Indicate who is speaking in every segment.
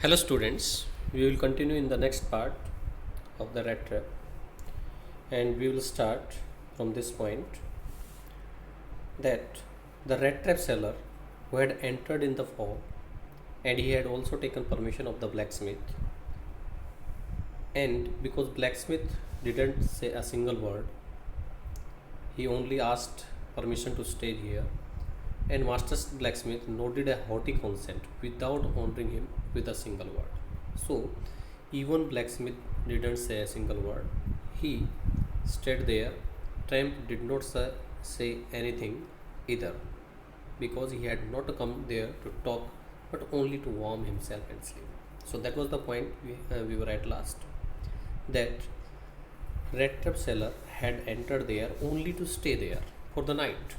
Speaker 1: Hello students, we will continue in the next part of the rat trap, and we will start from this point that the rat trap seller who had entered in the fog, and he had also taken permission of the blacksmith, and because blacksmith didn't say a single word, he only asked permission to stay here, and master blacksmith nodded a haughty consent without honoring him with a single word. So even blacksmith didn't say a single word. He stayed there. Tramp did not say anything either because he had not come there to talk but only to warm himself and sleep. So that was the point we were at last. That red trap seller had entered there only to stay there for the night.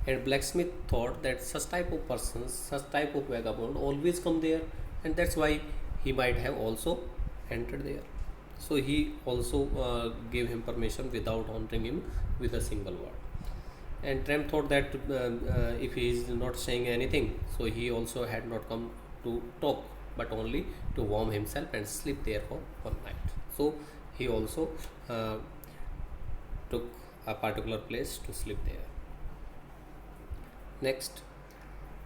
Speaker 1: And blacksmith thought that such type of persons, such type of vagabond always come there, and that's why he might have also entered there. So he also gave him permission without honoring him with a single word. And Tramp thought that if he is not saying anything, so he also had not come to talk, but only to warm himself and sleep there for one night. So he also took a particular place to sleep there. Next,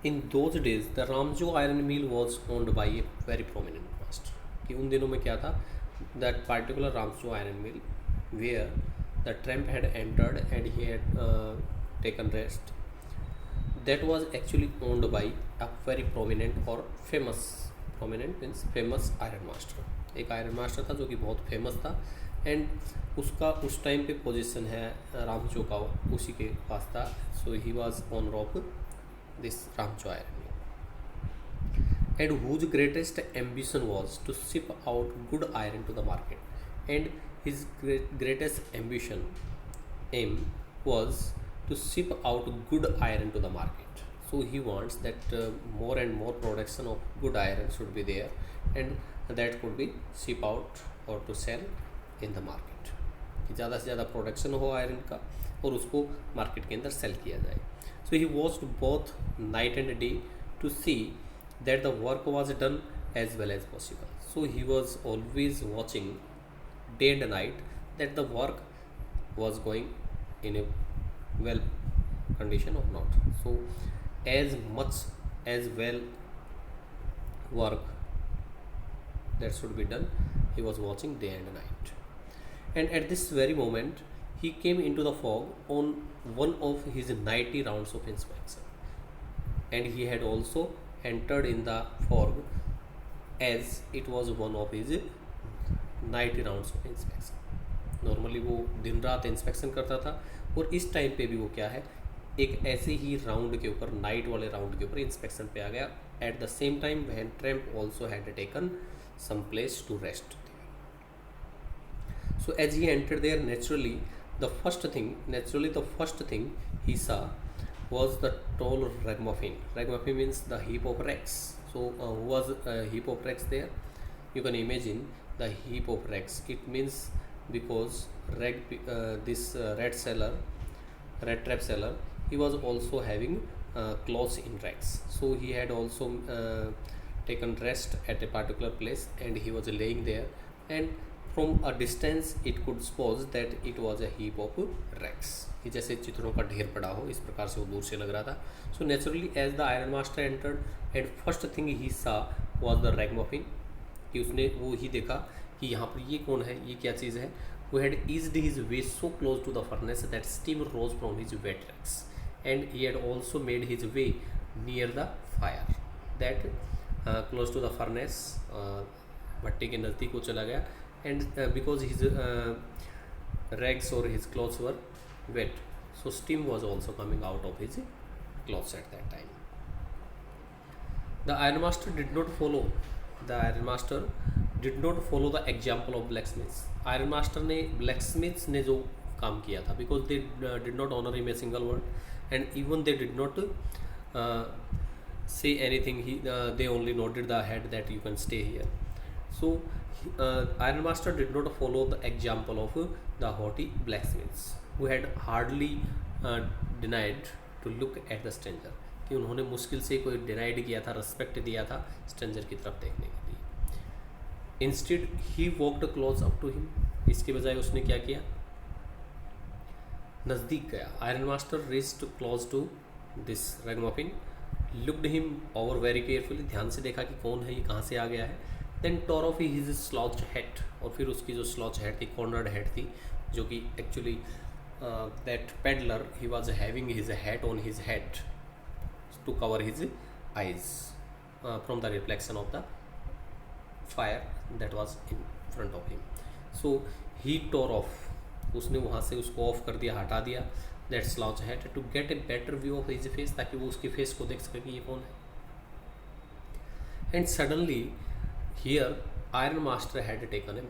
Speaker 1: in those days, the Ramjo iron mill was owned by a very prominent master. कि उन दिनों में क्या था? That particular Ramjo iron mill, where the tramp had entered and he had taken rest, that was actually owned by a very prominent or famous, prominent means famous iron master. एक iron master था जो कि बहुत famous था, and उसका उस time पे position है रामचो का उसी के पास था. So he was owner of this rancho iron and whose greatest ambition was to ship out good iron to the market, and his greatest ambition aim was to ship out good iron to the market. So he wants that more and more production of good iron should be there, and that could be ship out or to sell in the market, कि ज़्यादा से ज़्यादा production हो iron का और उसको market के अंदर सेल किया जाए. So he watched both night and day to see that the work was done as well as possible. So he was always watching day and night that the work was going in a well condition or not. So as much as well work that should be done, he was watching day and night. And at this very moment, he came into the fog on one of his nightly rounds of inspection, and he had also entered in the fog as it was one of his night rounds of inspection. Normally वो दिन रात inspection करता था, और इस time पे भी वो क्या है, एक ऐसे ही राउंड के ऊपर, नाइट वाले राउंड के ऊपर इंस्पेक्शन पे आ गया. At the same time when tramp also had taken some place to rest there. So as he entered there, naturally the first thing he saw was the tall ragamuffin. Ragamuffin means the heap of rags. So who was a heap of rags there? You can imagine the heap of rags. It means because this red trap seller, he was also having clothes in rags. So he had also taken rest at a particular place, and he was laying there, and from a distance it could suppose that it was a heap of rags, कि जैसे चित्रों का ढेर पड़ा हो, इस प्रकार से वो दूर से लग रहा था. So naturally as the iron master entered and first thing he saw was the रैगमुफिन, कि उसने वो ही देखा कि यहाँ पर ये कौन है, ये क्या चीज़ है. who had eased his way so close to the furnace that steam rose from his wet rags, and he had also made his way near the fire that close to the furnace, भट्टी के नज़दीक वो चला गया, and because his rags or his clothes were wet, so steam was also coming out of his clothes at that time. The ironmaster did not follow the example of blacksmiths. Ironmaster ने blacksmiths ने जो काम किया था, because they did not honor him a single word, and even they did not say anything. They only nodded the head that you can stay here. So Ironmaster did not follow the example of the haughty blacksmiths, who had hardly denied to look at the stranger. कि उन्होंने मुश्किल से कोई denied किया था, respect दिया था stranger की तरफ देखने के लिए। Instead he walked close up to him, इसके बजाय उसने क्या किया, नज़दीक गया। Iron master reached close to this ragamuffin, looked him over very carefully, ध्यान से देखा कि कौन है ये, कहाँ से आ गया है। Then tore off his slouch head, और फिर उसकी जो स्लॉच हेड थी, कॉर्नर्ड हेड थी, जो कि actually that peddler he was having his hat on his head to cover his eyes from the reflection of the fire that was in front of him. So he tore off, उसने वहाँ से उसको off कर दिया, हटा दिया that slouch head to get a better view of his face, ताकि वो उसके फेस को देख सके कि ये कौन है। And suddenly here iron master had taken a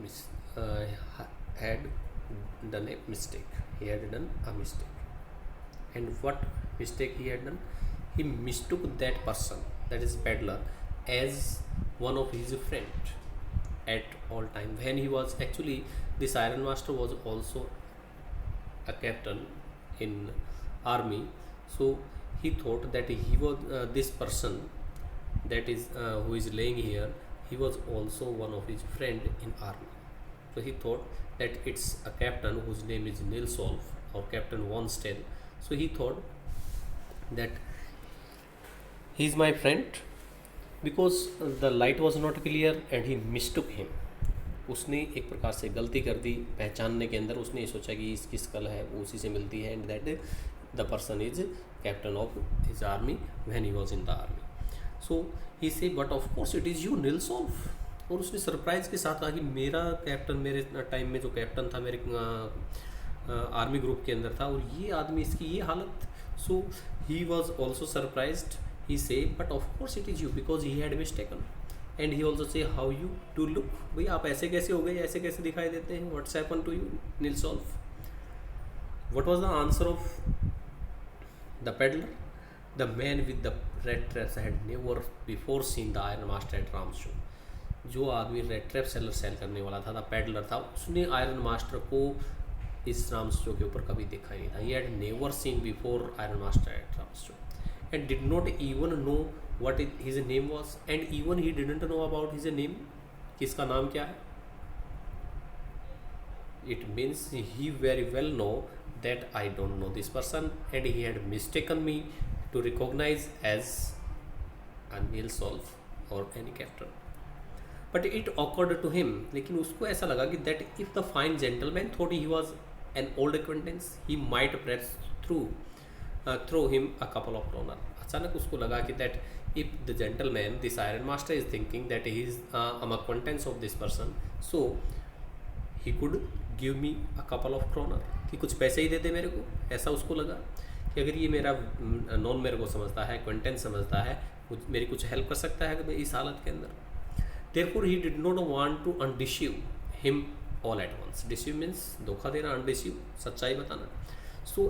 Speaker 1: had done a mistake. He had done a mistake. And what mistake he had done? He mistook that person, that is peddler, as one of his friend at all time. When he was actually, this Iron Master was also a captain in army. So he thought that he was this person that is who is laying here. He was also one of his friend in army. So he thought that it's a captain whose name is Nilsolf or Captain Von Stell. So he thought that he is my friend because the light was not clear and he mistook him. उसने एक प्रकार से गलती कर दी पहचानने के अंदर, उसने ये सोचा कि इसकी स्कल है वो उसी से मिलती है, and that the person is captain of his army when he was in the army. So he से but of course it is you Nilsolf, और उसने सरप्राइज़ के साथ कहा कि मेरा कैप्टन, मेरे टाइम में जो कैप्टन था मेरे आर्मी ग्रुप के अंदर था, और ये आदमी, इसकी ये हालत। So he was also surprised, he से but of course it is you because he had mistaken, and he also said how you to look, भाई आप ऐसे कैसे हो गए, ऐसे कैसे दिखाई देते हैं, what's happen to you Nilsolf। What was the answer of the peddler? The man with the red dress had never before seen the iron master at Ram show. जो आदमी रेड ट्रैप सेलर सेल करने वाला था, peddler था, उसने iron master को इस Ram show के ऊपर कभी देखा ही नहीं था। He had never seen before iron master at Ram show and did not even know what his name was, and even he didn't know about his name, किसका नाम क्या है। It means he very well know that I don't know this person and he had mistaken me to recognize as a Nilsolf और any captain. But it awkward to him, लेकिन उसको ऐसा लगा कि that if the fine gentleman thought he was an old acquaintance he might perhaps throw him a couple of dollar. अचानक उसको लगा कि that if the gentleman this iron master is thinking that he is um acquaintance of this person, so he could give me a couple of kronor, कि कुछ पैसे ही दे दे मेरे को। ऐसा उसको लगा कि अगर ये मेरा नॉन मेरे को समझता है, एक्वेंटेंस समझता है, मेरी कुछ हेल्प कर सकता है इस हालत के अंदर। Therefore he did not want to undeceive him all at once. Deceive means धोखा देना, undeceive सच्चाई बताना। So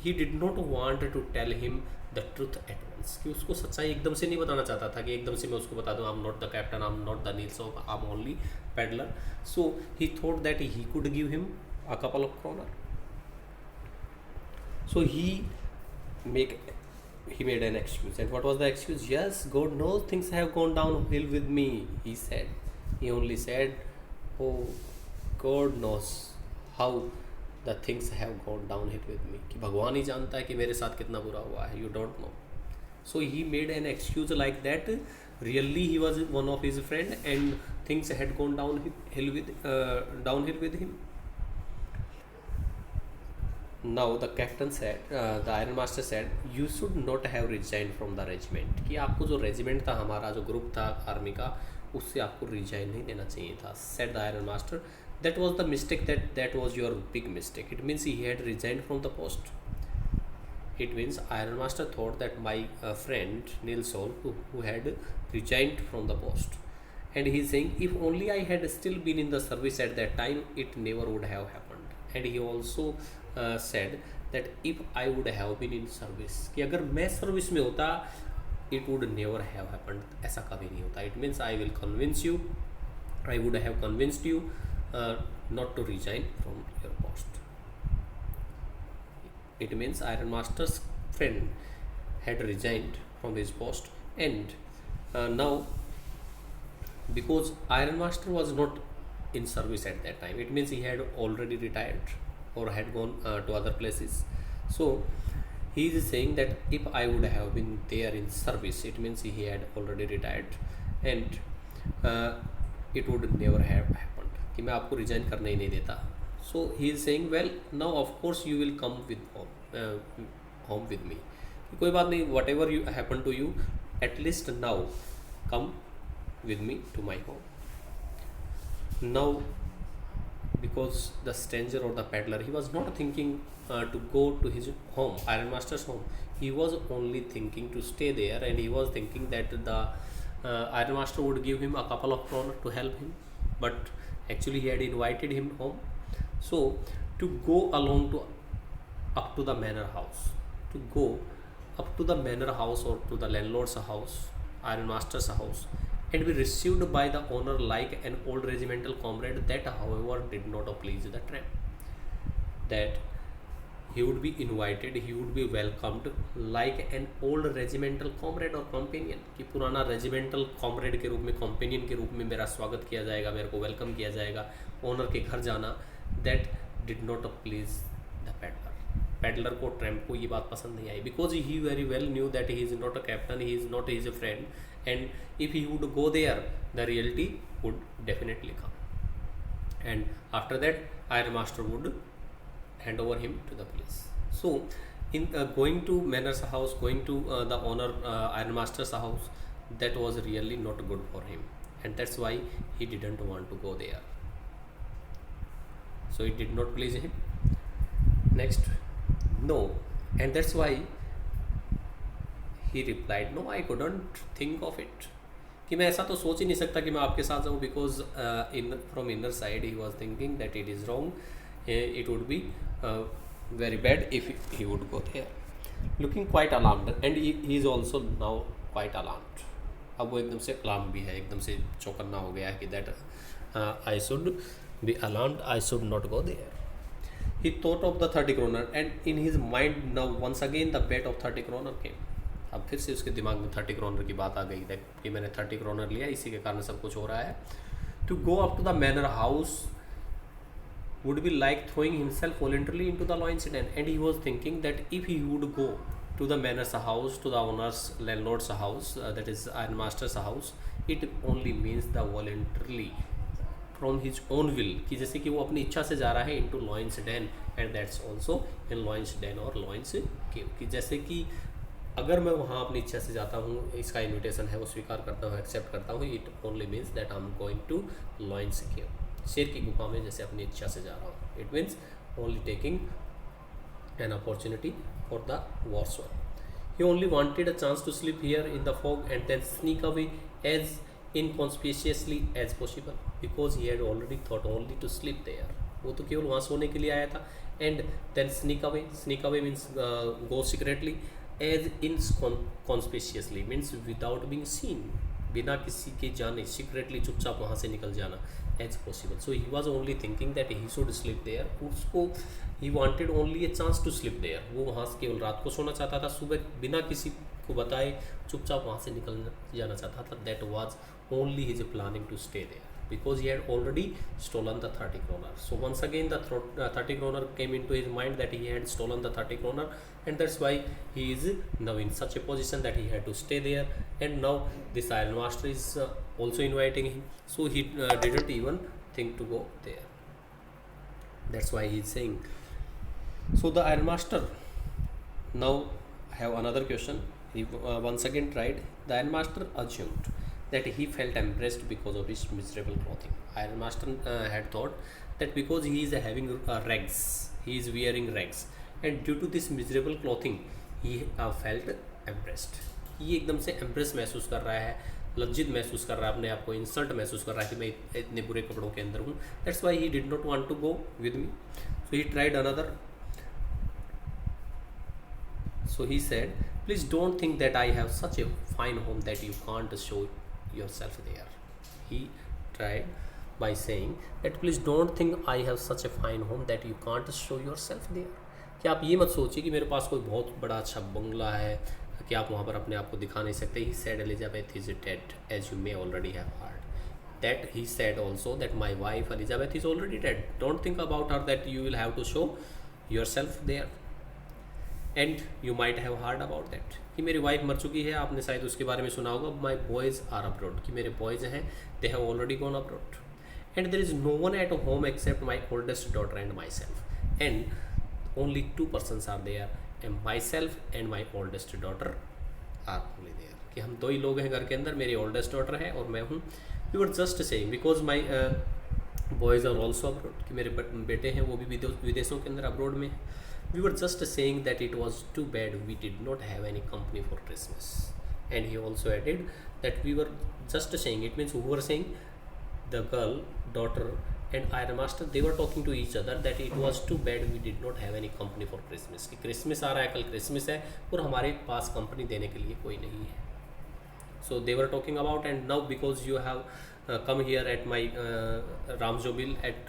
Speaker 1: he did not want to tell him the truth at once, कि उसको सच्चाई एकदम से नहीं बताना चाहता था कि एकदम से मैं उसको बता दूँ I'm not the captain, I'm not the Nilsolf, I'm only peddler. So he thought that he could give him a couple of kroner. So he made an excuse. And what was the excuse? Yes, God knows things have gone downhill with me, he said. He only said, oh, God knows how the things have gone downhill with me, कि भगवान ही जानता है कि मेरे साथ कितना बुरा हुआ है, you don't know. So he made an excuse like that. Really he was one of his friend and things had gone downhill with him. Now the captain said, the Iron Master said, you should not have resigned from the regiment, कि आपको जो regiment था, हमारा जो group था army का, उससे आपको रिजाइन नहीं देना चाहिए था। Said the Iron Master, that was the mistake, that was your big mistake. It means he had resigned from the post. It means Iron Master thought that my friend Nilsolf who had resigned from the post, and he is saying if only I had still been in the service at that time, it never would have happened. And he also said that if I would have been in service, कि अगर मैं service में होता, it would never have happened, ऐसा कभी नहीं होता। It means I will convince you, I would have convinced you not to resign from your post. It means Iron Master's friend had resigned from his post. And now, because Iron Master was not in service at that time, it means he had already retired or had gone to other places. So he is saying that if I would have been there in service, it means he had already retired, and uh, it would never have happened कि मैं आपको resign करने ही नहीं देता. So he is saying, well, now of course you will come with home with me. कि कोई बात नहीं, whatever you happen to you, at least now come with me to my home. Now, because the stranger or the peddler, he was not thinking to go to his home, Iron Master's home. He was only thinking to stay there, and he was thinking that the Iron Master would give him a couple of kroner to help him, but actually he had invited him home. So to go along to up to the manor house, to go up to the manor house or to the landlord's house, Iron Master's house, and be received by the owner like an old regimental comrade, that however did not please the tramp. That he would be invited, he would be welcomed like an old regimental comrade or companion, कि पुराना regimental comrade के रूप में, companion के रूप में मेरा स्वागत किया जाएगा, मेरे को वेलकम किया जाएगा, ओनर के घर जाना. that did not please the peddler. Peddler को, ट्रैम्प को ये बात पसंद नहीं आई, because he very well knew that he is not a captain, he is not his friend, and if he would go there the reality would definitely come, and after that iron master would hand over him to the police. So in going to Manor's house, going to the owner Iron Master's house, that was really not good for him, and that's why he didn't want to go there. So it did not please him. Next, no, and that's why he replied, no, I couldn't think of it, कि मैं ऐसा तो सोच ही नहीं सकता कि मैं आपके साथ जाऊँ, because in from inner side he was thinking that it is wrong, it would be very bad if he would go there. Looking quite alarmed, and he is also now quite alarmed. अब वो एकदम से alarmed भी है, एकदम से चौकन्ना हो गया है कि that I should be alarmed, I should not go there. He thought of the 30 kroner, and in his mind now once again the bet of 30 kroner came. अब फिर से उसके दिमाग में 30 kroner की बात आ गई कि मैंने 30 kroner लिया, इसी के कारण सब कुछ हो रहा है. To go up to the manor house would be like throwing himself voluntarily into the lion's den, and he was thinking that if he would go to the manor's house, to the owner's landlord's house, that is Iron Master's house, it only means the voluntarily from his own will, कि जैसे कि वो अपनी इच्छा से जा रहा है into lion's den, and that's also in lion's den or lion's cave, कि जैसे कि अगर मैं वहाँ अपनी इच्छा से जाता हूँ, इसका इन्विटेशन है वो स्वीकार करता हूँ, एक्सेप्ट करता हूँ, it only means that I am going to lion's cave, शेर की गुफा में जैसे अपनी इच्छा से जा रहा हूँ. It means only taking an opportunity for the worse one. He only wanted a chance to sleep here in the fog and then sneak away as inconspicuously as possible, because he had already thought only to sleep there. वो तो केवल वहाँ सोने के लिए आया था. And then sneak away means go secretly, as inconspicuously means without being seen, बिना किसी के जाने, सीक्रेटली चुपचाप वहाँ से निकल जाना as possible. So he was only thinking that he should sleep there. उसको he wanted only a chance to sleep there. वो वहाँ से केवल रात को सोना चाहता था, सुबह बिना किसी को बताए चुपचाप वहाँ से निकल जाना चाहता था. That was only his planning to stay there, because he had already stolen the 30 kroner. So once again the 30 kroner came into his mind that he had stolen the 30 kroner, and that's why he is now in such a position that he had to stay there. And now this Iron Master is also inviting him, so he didn't even think to go there. That's why he is saying. So the Iron Master, now I have another question. He once again tried. The Iron Master assumed that he felt embarrassed because of his miserable clothing. Iron Master had thought that because he is having rags, he is wearing rags, and due to this miserable clothing, he felt embarrassed. ये एकदम से embarrassed महसूस कर रहा है, लज्जित महसूस कर रहा है, अपने आप को इंसल्ट महसूस कर रहा है कि मैं इतने बुरे कपड़ों के अंदर हूँ. That's why he did not want to go with me. So he tried another. So he said, please don't think that I have such a fine home that you can't show yourself there. He tried by saying that please don't think I have such a fine home that you can't show yourself there. कि आप ये मत सोचिए कि मेरे पास कोई बहुत बड़ा अच्छा बंगला है, कि आप वहाँ पर अपने आप को दिखा नहीं सकते. He said Elizabeth is dead, as you may already have heard. That he said also that my wife Elizabeth is already dead. Don't think about her, that you will have to show yourself there. And you might have heard about that, कि मेरी wife मर चुकी है, आपने शायद उसके बारे में सुना होगा. My boys are abroad, कि मेरे बॉयज़ हैं, they have already gone abroad. And there is no one at home except my oldest daughter and myself. And only two persons are there, and myself and my oldest daughter are only there. कि हम दो ही लोग हैं घर के अंदर, मेरी oldest daughter है और मैं हूँ. We were just saying because my boys are also abroad, कि मेरे बेटे हैं वो भी विदेशों के अंदर abroad में. We were just saying that it was too bad we did not have any company for Christmas. And he also added that we were just saying, it means who were saying, the girl, daughter and Iron Master, they were talking to each other that it was too bad we did not have any company for Christmas. कि Christmas आ रहा है, कल Christmas है और हमारे पास company देने के लिए कोई नहीं है. So they were talking about, and now because you have come here at my Ramjo mill at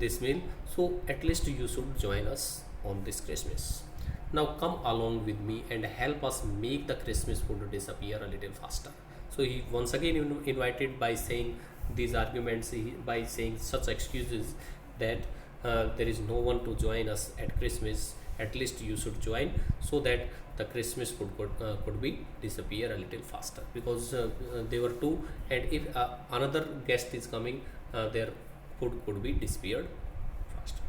Speaker 1: this mill, so at least you should join us on this Christmas. Now come along with me and help us make the Christmas food disappear a little faster. So he once again invited by saying these arguments, by saying such excuses that there is no one to join us at Christmas. At least you should join so that the Christmas food could be disappear a little faster, because they were two, and if another guest is coming, their food could be disappeared faster.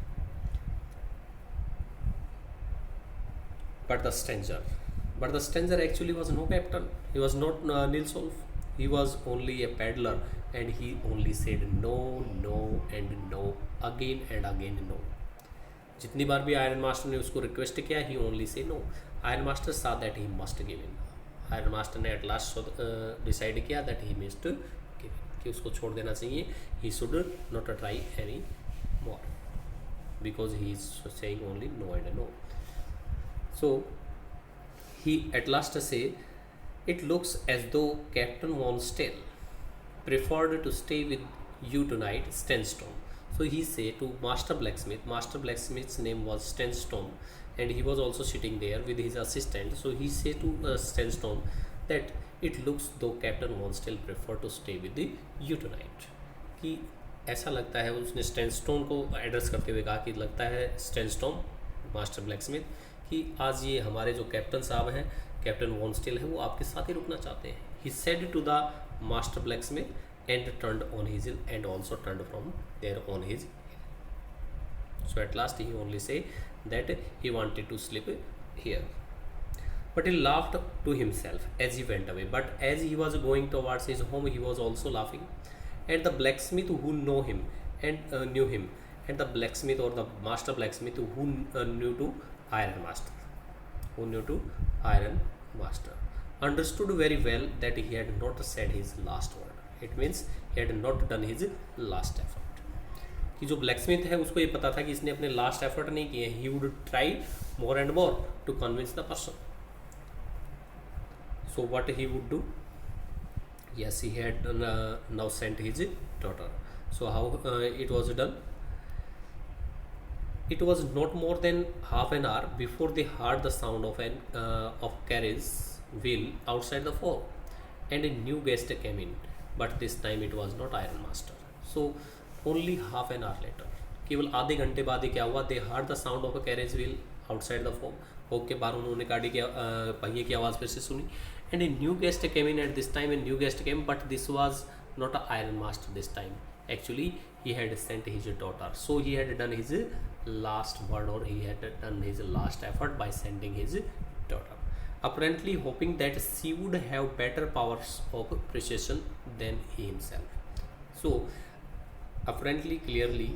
Speaker 1: But the stranger actually was no captain. He was not Nils Wolf. He was only a peddler, and he only said no, no and no, again and again no. जितनी बार भी iron master ने उसको request किया, he only say no. Iron master saw that he must give in. Iron master ने at last decide किया that he must give in, कि उसको छोड़ देना चाहिए. He should not try any more because he is saying only no and no. So he at last say, it looks as though Captain Von Stell preferred to stay with you tonight, Stenstrom. So he say to Master Blacksmith. Master Blacksmith's name was Stenstrom, and he was also sitting there with his assistant. So he say to Stenstrom that it looks though Captain Von Stell preferred to stay with you tonight. कि ऐसा लगता है, उसने Stenstrom को address करते हुए कहा कि लगता है Stenstrom, मास्टर ब्लैकस्मिथ, कि आज ये हमारे जो कैप्टन साहब हैं, कैप्टन वॉन स्टिल है, वो आपके साथ ही रुकना चाहते हैं. He said to the master blacksmith and turned on his heel and also turned from there on his heel. So at last he only say that he wanted to sleep here. But he laughed to himself as he went away. But as he was going towards his home, he was also laughing. And the blacksmith who knew him, and the blacksmith or the master blacksmith who knew to Iron Master, understood very well that he had not said his last word. It means he had not done his last effort. कि जो blacksmith है उसको ये पता था कि इसने अपने लास्ट एफर्ट नहीं किए. He would try more and more to convince the person. So what he would do? Yes, he had now sent his daughter. So how it was done? It was not more than half an hour before they heard the sound of carriage wheel outside the fort, and a new guest came in. But this time it was not Iron Master. So only half an hour later, केवल आधे घंटे बाद ही क्या हुआ? They heard the sound of a carriage wheel outside the fort. फोक के बाहर उन्होंने गाड़ी के पहिए की आवाज़ फिर से सुनी. And a new guest came in at this time. A new guest came, but this was not an Iron Master this time. Actually, he had sent his daughter. So he had done his last word, or he had done his last effort by sending his daughter. Apparently hoping that she would have better powers of precision than he himself. So apparently, clearly,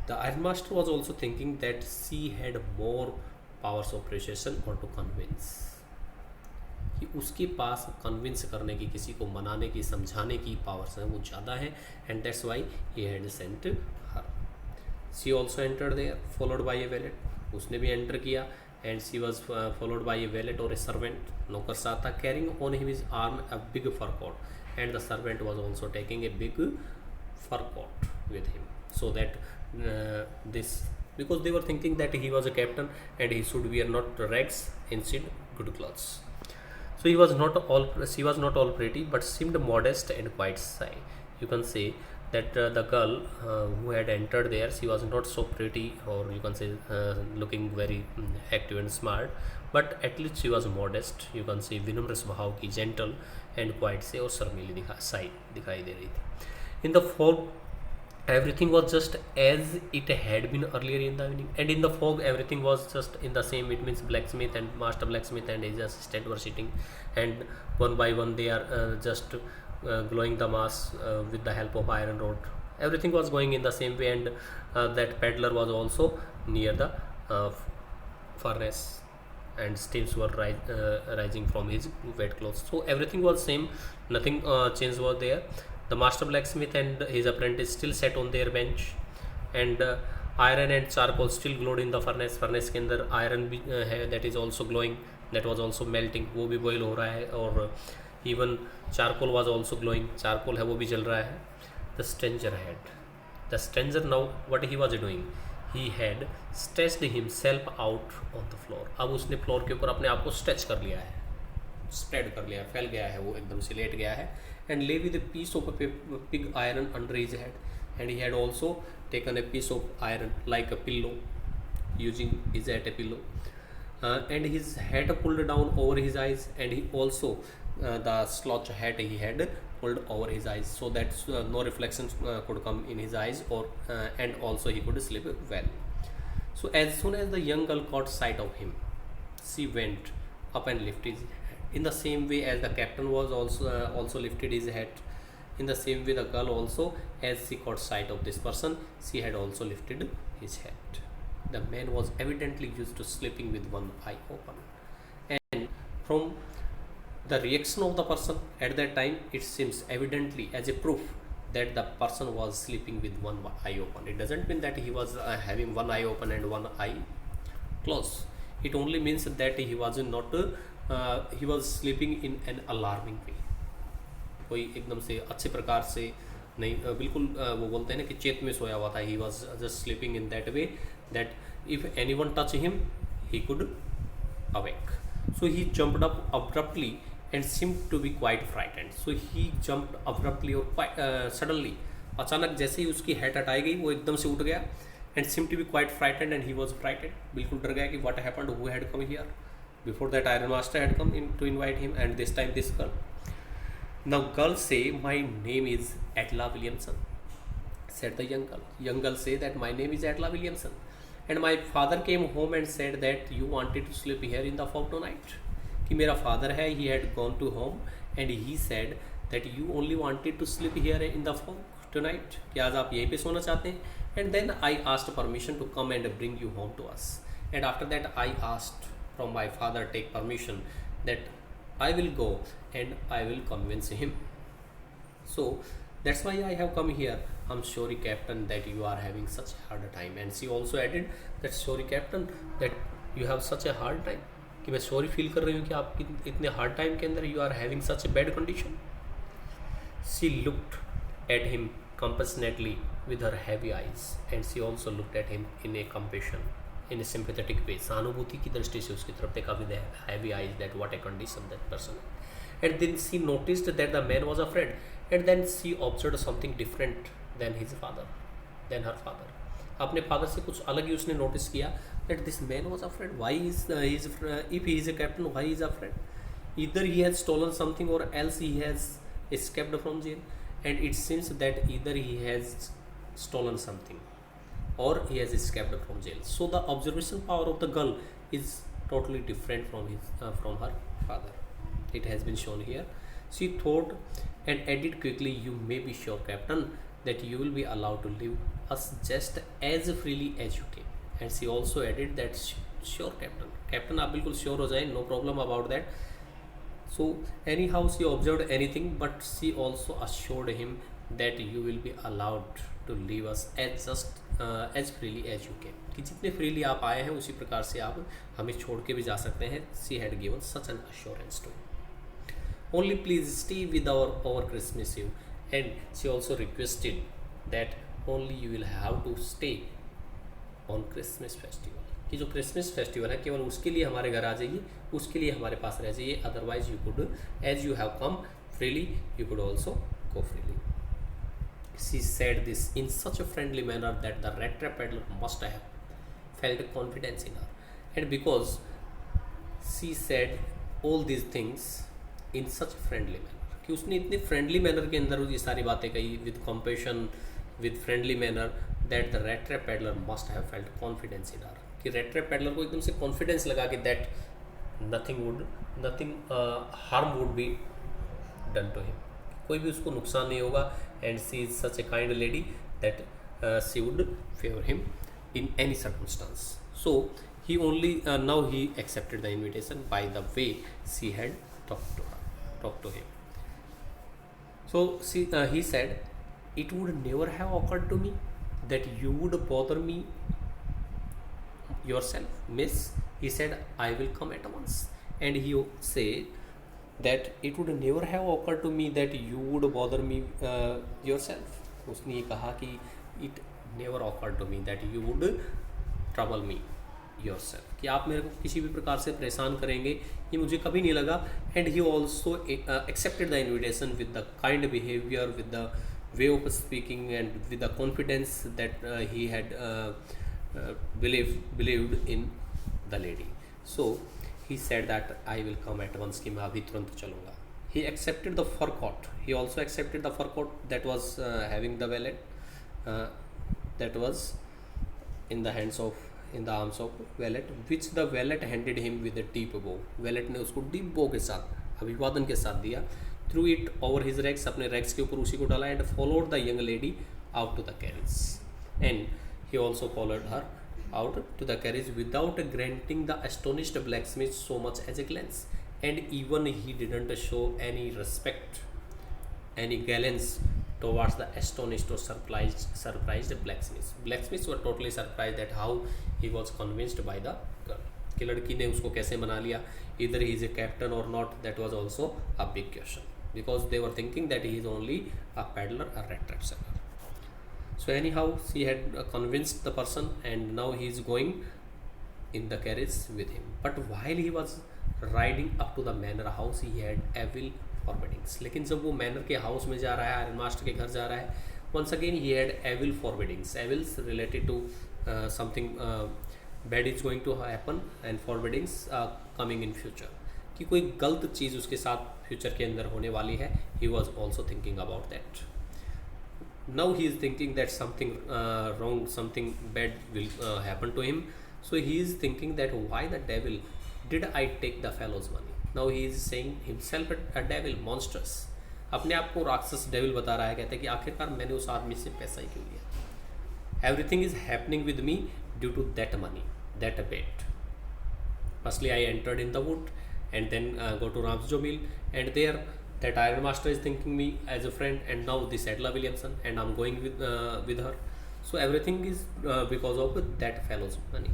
Speaker 1: the Iron Master was also thinking that she had more powers of precision or to convince. कि उसके पास convince करने की, किसी को मनाने की, समझाने की पावर्स हैं वो ज़्यादा है. And that's why he had sent her. She also entered there followed by a valet. उसने भी एंटर किया. And she was followed by a valet और ए सर्वेंट. नौकर साथ था. Carrying on his arm a big fur coat. And the servant was also taking a big fur coat with him, so that this because they were thinking that he was a captain and he should wear not rags, instead good clothes. So she was not all pretty, but seemed modest and quite shy. You can say that the girl who had entered there, she was not so pretty, or you can say looking very active and smart, but at least she was modest. You can say विनम्र स्वभाव की, gentle and quite से और शर्मीली दिखाई दे रही थी. In the fog, everything was just as it had been earlier in the evening, and in the fog everything was just in the same. It means blacksmith and master blacksmith and his assistant were sitting, and one by one they are just glowing the mass with the help of iron rod. Everything was going in the same way, and that peddler was also near the furnace, and steams were rising from his wet clothes. So everything was same, nothing change was there. The master blacksmith and his apprentice still sat on their bench, and iron and charcoal still glowed in the furnace. Furnace के अंदर iron भी है, that is also glowing, that was also melting, वो भी boil हो रहा है, और even charcoal was also glowing, charcoal है वो भी जल रहा है. The stranger now, what he was doing, he had stretched himself out on the floor. अब उसने फ्लोर के ऊपर अपने आप को स्ट्रेच कर लिया है, स्प्रेड कर लिया है, फैल गया है, वो एकदम से लेट गया है. And lay with a piece of a pig iron under his head, and he had also taken a piece of iron like a pillow, using his at a pillow, and his hat pulled down over his eyes, and he also the slouch hat he had pulled over his eyes, so that no reflections could come in his eyes, or and also he could sleep well. So as soon as the young girl caught sight of him, she went up and lifted his head. In the same way as the captain was also lifted his head, in the same way the girl also, as she caught sight of this person, she had also lifted his head. The man was evidently used to sleeping with one eye open, and from the reaction of the person at that time, it seems evidently as a proof that the person was sleeping with one eye open. It doesn't mean that he was having one eye open and one eye closed. It only means that he was not he was sleeping in an alarming way. कोई एकदम से अच्छे प्रकार से नहीं, बिल्कुल वो बोलते हैं ना कि चेत में सोया हुआ था. He was just sleeping in that way that if anyone touch him, he could awake. So he jumped up abruptly and seemed to be quite frightened. So he jumped abruptly or quite suddenly. अचानक जैसे ही उसकी head हटाई गई, वो एकदम से उठ गया, and seemed to be quite frightened, and he was frightened. बिल्कुल डर गया कि what happened, who had come here. Before that, Iron Master had come in to invite him, and this time this girl. Now girl say, my name is Atla Williamson, said the young girl. Young girl say that my name is Atla Williamson, and my father came home and said that you wanted to sleep here in the fog tonight. कि मेरा father है, he had gone to home and he said that you only wanted to sleep here in the fog tonight, कि आज आप यहीं पे सोना चाहते हैं. And then I asked permission to come and bring you home to us, and after that I asked from my father take permission that I will go and I will convince him. So that's why I have come here. I'm sorry captain that you are having such a hard time. And she also added that sorry captain that you have such a hard time, कि मैं sorry feel कर रही हूँ कि आप इतने hard time के अंदर you are having such a bad condition. She looked at him compassionately with her heavy eyes, and she also looked at him in a compassion, in a sympathetic way. सहानुभूति की दृष्टि से उसकी तरफ देखा with heavy eyes that what a condition that person. And then she noticed that the man was afraid, and then she observed something different than his father, than her father. अपने father से कुछ अलग ही उसने notice किया that this man was afraid. Why is if he is a captain, why he is afraid? Either he has stolen something or else he has escaped from jail, and it seems that either he has stolen something or he has escaped from jail. So the observation power of the girl is totally different from her father. It has been shown here. She thought and added quickly, you may be sure captain that you will be allowed to leave us just as freely as you came. And she also added that sure captain आप बिल्कुल sure हो जाए, no problem about that. So anyhow she observed anything, but she also assured him that you will be allowed to leave us as freely as you came, कि जितने freely आप आए हैं उसी प्रकार से आप हमें छोड़ के भी जा सकते हैं. She had given such an assurance to him. Only please stay with our Christmas Eve, and she also requested that only you will have to stay on Christmas festival, कि जो क्रिसमस फेस्टिवल है केवल उसके लिए हमारे घर आ जाइए, उसके लिए हमारे पास रह जाइए, otherwise you could as you have come freely you could also go freely. She said this in such a friendly manner that the rat trap peddler must have felt confidence in her. And because she said all these things in such a friendly manner, कि उसने इतने friendly manner के अंदर ये सारी बातें कही with compassion with friendly manner, that the red trap peddler must have felt confidence in her, कि रेड ट्रैप पेडलर को एकदम से कॉन्फिडेंस लगा कि that nothing harm would be done to him, कोई भी उसको नुकसान नहीं होगा. And she is such a kind lady that she would favour him in any circumstance. So he only now he accepted the invitation by the way she had talked to him. So he said, it would never have occurred to me that you would bother me yourself, miss. He said, I will come at once. And he said that it would never have occurred to me that you would bother me yourself. उसने ये कहा कि it never occurred to me that you would trouble me yourself, कि आप मेरे को किसी भी प्रकार से परेशान करेंगे, ये मुझे कभी नहीं लगा. And he also accepted the invitation with the kind behaviour, with the way of speaking and with the confidence that he had believed in the lady. So he said that I will come at once, कि मैं अभी तुरंत चलूँगा. He accepted the fur coat, he also accepted the fur coat that was having the valet, that was in the arms of valet, which the valet handed him with a deep bow. valet ने उसको deep bow के साथ अभिवादन के साथ दिया. threw it over his rags, अपने rags के ऊपर उसी को डाला. and followed the young lady out to the carriage, and he also followed her out to the carriage without granting the astonished blacksmith so much as a glance. and even he didn't show any respect, any gallance towards the astonished or surprised blacksmith. Blacksmiths were totally surprised at how he was convinced by the girl, कि लड़की ने उसको कैसे मना लिया. Either he is a captain or not, that was also a big question, because they were thinking that he is only a peddler, a rat trap seller. So anyhow, she had convinced the person, and now he is going in the carriage with him. But while he was riding up to the manor house, he had evil फॉरबिडिंग्स. लेकिन जब वो manner के house में जा रहा है, iron master के घर जा रहा है, once again he had evil forebodings. Evils related to something bad is going to happen, and forebodings coming in future, कि कोई गलत चीज़ उसके साथ फ्यूचर के अंदर होने वाली है. He was also thinking about that. Now he is thinking that something wrong, something bad will happen to him. So he is thinking that why the devil did I take the fellow's money. Now he is saying himself a devil, monstrous. अपने आप को राक्षस devil बता रहा है. कहते हैं कि आखिरकार मैंने उस आदमी से पैसा ही क्यों लिया. Everything is happening with me due to that money, that bet. Firstly, I entered in the wood and then go to Ramsjo mill, and there that iron master is thinking me as a friend, and now this Adela Williamson, and I'm going with her. So everything is because of that fellow's money.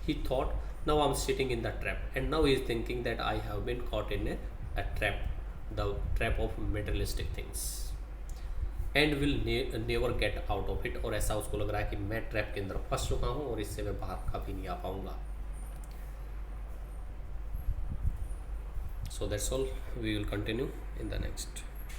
Speaker 1: He thought, now I'm sitting in the trap, and now he is thinking that I have been caught in a trap, the trap of materialistic things, and will never get out of it. और ऐसा उसको लग रहा है कि मैं trap के अंदर फंस चुका हूँ और इससे मैं बाहर कभी नहीं आ पाऊँगा. So that's all. We will continue in the next.